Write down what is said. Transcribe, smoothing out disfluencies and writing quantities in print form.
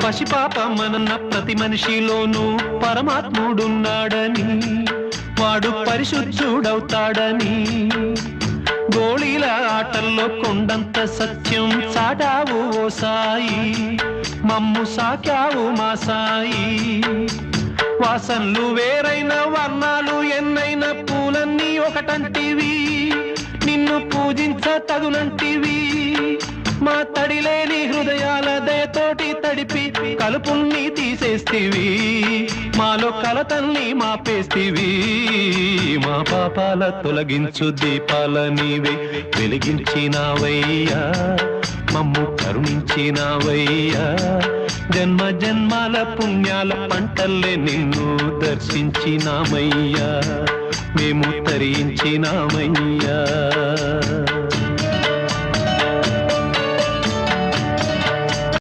పసిపాపమనన్న ప్రతి మనిషిలోనూ పరమాత్ముడున్నాడని, వాడు పరిశుద్ధుడవుతాడని, గోళీల ఆటల్లో కొండంత సత్యం చాటావు ఓ సాయి, మమ్ము సాకావు మా సాయి. వాసనలు వేరైన వర్ణాలు ఎన్నైన పూలన్నీ ఒకటంటివి, నిన్ను పూజించ తగునంటివి. మా తడిలేని హృదయాల దయతోటి తడిపి కలుపుల్ని తీసేస్తివి, మాలో కలతల్ని మాపేస్తివి. మా పాపాల తొలగించు దీపాల నీవే వెలిగించినావయ్యా, మమ్ము కరుణించినావయ్యా. జన్మ జన్మాల పుణ్యాల పంటల్లే నిన్ను దర్శించినామయ్యా, మేము తరించినామయ్యా.